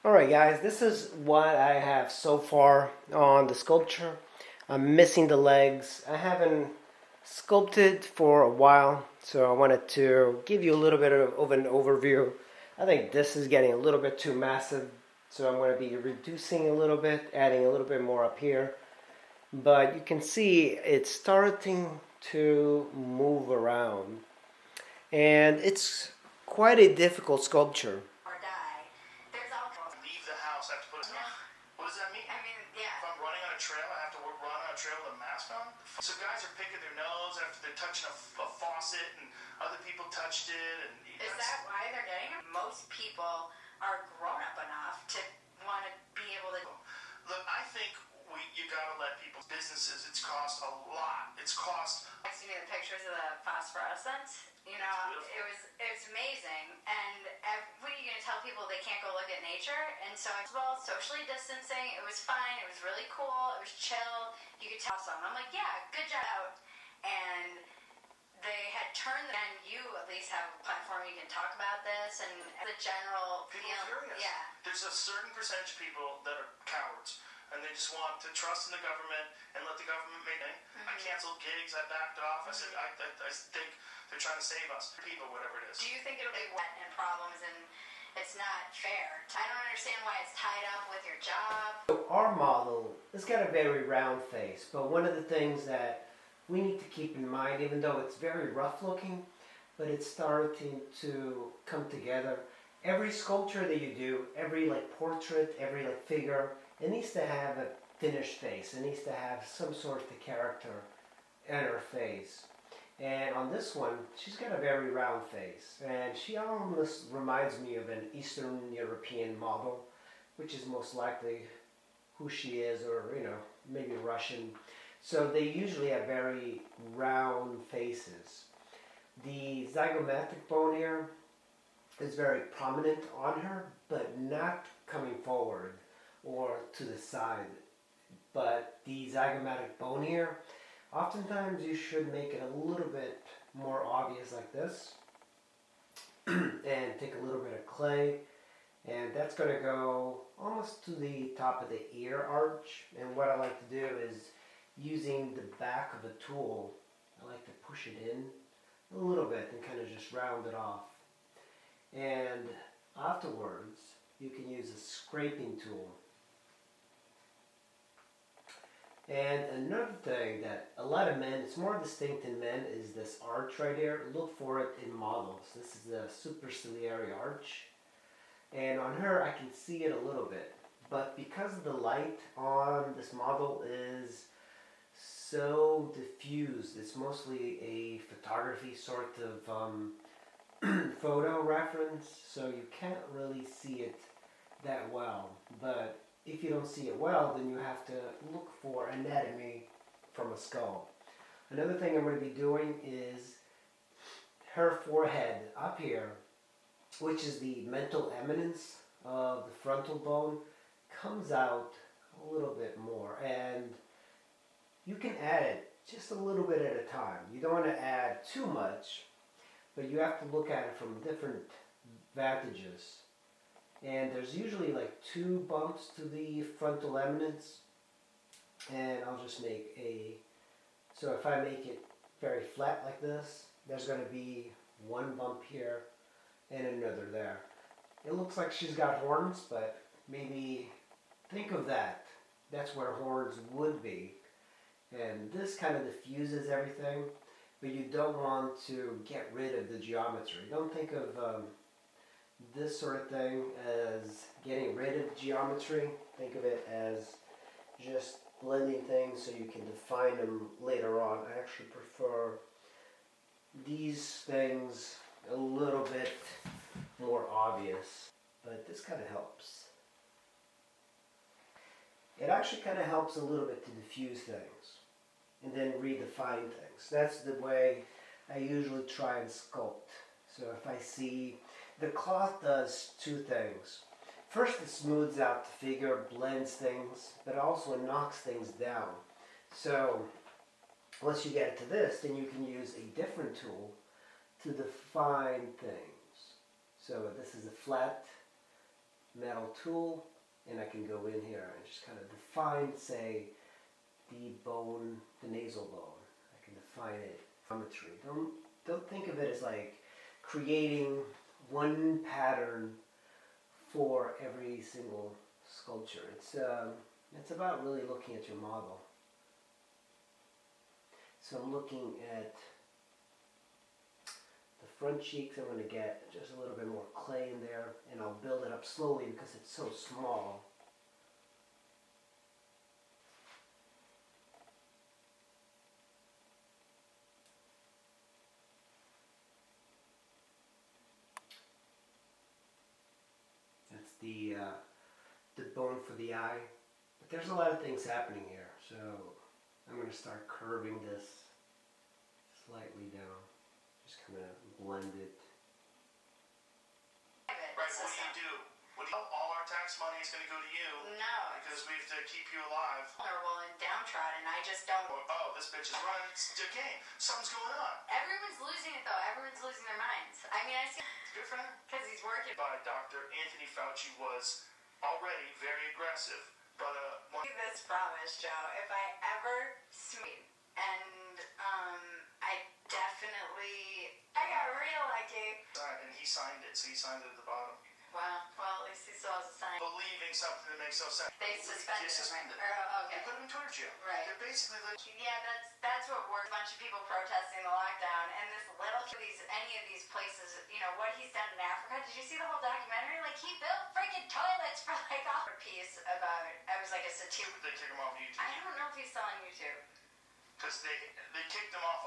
Alright guys, this is what I have so far on the sculpture. I'm missing the legs. I haven't sculpted for a while, so I wanted to give you a little bit of an overview. I think this is getting a little bit too massive, so I'm going to be reducing a little bit, adding a little bit more up here. But you can see it's starting to move around, and it's quite a difficult sculpture. So guys are picking their nose after they're touching a faucet and other people touched it. And is that why they're getting it? Most people are grown up enough to want to be able to. Look, I think you gotta let people's businesses. It's cost a lot. It's cost. I see the pictures of the phosphorescence. You know, it's amazing. And what are you gonna tell people they can't go look at nature? And so well, socially distancing. It was fine. It was really cool. It was chill. You could tell some. I'm like, yeah, good job. And they had turned, and you at least have a platform you can talk about this and the general people are curious. Yeah. There's a certain percentage of people that are cowards. And they just want to trust in the government and let the government make it. Mm-hmm. I canceled gigs. I backed off. I said, I think they're trying to save us. People, whatever it is. Do you think it'll be wet and problems and it's not fair? I don't understand why it's tied up with your job. So our model has got a very round face, but one of the things that we need to keep in mind, even though it's very rough looking, but it's starting to come together. Every sculpture that you do, every portrait, every figure, it needs to have a finished face. It needs to have some sort of character in her face. And on this one, she's got a very round face. And she almost reminds me of an Eastern European model, which is most likely who she is, or, maybe Russian. So they usually have very round faces. The zygomatic bone here is very prominent on her, but not coming forward or to the side. But the zygomatic bone here, oftentimes you should make it a little bit more obvious like this. And take a little bit of clay, and that's going to go almost to the top of the ear arch. And what I like to do is, using the back of a tool, I like to push it in a little bit and kind of just round it off. And afterwards, you can use a scraping tool. And another thing that a lot of men, it's more distinct in men, is this arch right here. Look for it in models. This is the superciliary arch. And on her, I can see it a little bit. But because the light on this model is so diffused, it's mostly a photography sort of photo reference, so you can't really see it that well. But if you don't see it well, then you have to look for anatomy from a skull. Another thing I'm going to be doing is her forehead up here, which is the mental eminence of the frontal bone, comes out a little bit more. And you can add it just a little bit at a time. You don't want to add too much, but you have to look at it from different vantages. And there's usually 2 bumps to the frontal eminence, and I'll just make so if I make it very flat like this, there's going to be 1 bump here and another there. It looks like she's got horns, but maybe think of that. That's where horns would be. And this kind of diffuses everything, but you don't want to get rid of the geometry. Don't think of this sort of thing as getting rid of geometry. Think of it as just blending things so you can define them later on. I actually prefer these things a little bit more obvious, but this kind of helps. It actually kind of helps a little bit to diffuse things and then redefine things. That's the way I usually try and sculpt. So if I see the cloth does 2 things. First, it smooths out the figure, blends things, but also knocks things down. So once you get to this, then you can use a different tool to define things. So this is a flat metal tool, and I can go in here and just kind of define, say, the bone, the nasal bone. I can define it. Geometry. Don't think of it as like creating one pattern for every single sculpture. It's about really looking at your model. So I'm looking at the front cheeks. I'm going to get just a little bit more clay in there, and I'll build it up slowly because it's so small. That's the bone for the eye. But there's a lot of things happening here, so I'm going to start curving this slightly down. Just kind of blend it. Right, what do? All our tax money is going to go to you. No. Because we have to keep you alive. Vulnerable and downtrodden. I just don't. Oh, this bitch is running. It's a game. Something's going on. Everyone's losing it though. Everyone's losing their minds. I mean, I see. Good for him. Because he's working. By Dr. Anthony Fauci was already very aggressive. But This promise, Joe. If I ever sweet and I definitely got real lucky. and he signed it, so he signed it at the bottom. Wow. Well, at least he still has a sign. Believing something that makes no sense. They suspended him, right? Suspended. Okay. They put him in Twitter jail. Right. They're basically like. Yeah, that's what worked. A bunch of people protesting the lockdown, and this little any of these places, you know what he's done in Africa. Did you see the whole documentary? Like he built freaking toilets for like a piece about. It was like a satire. They kick him off YouTube. I don't know if he's still on YouTube. Because they kicked him off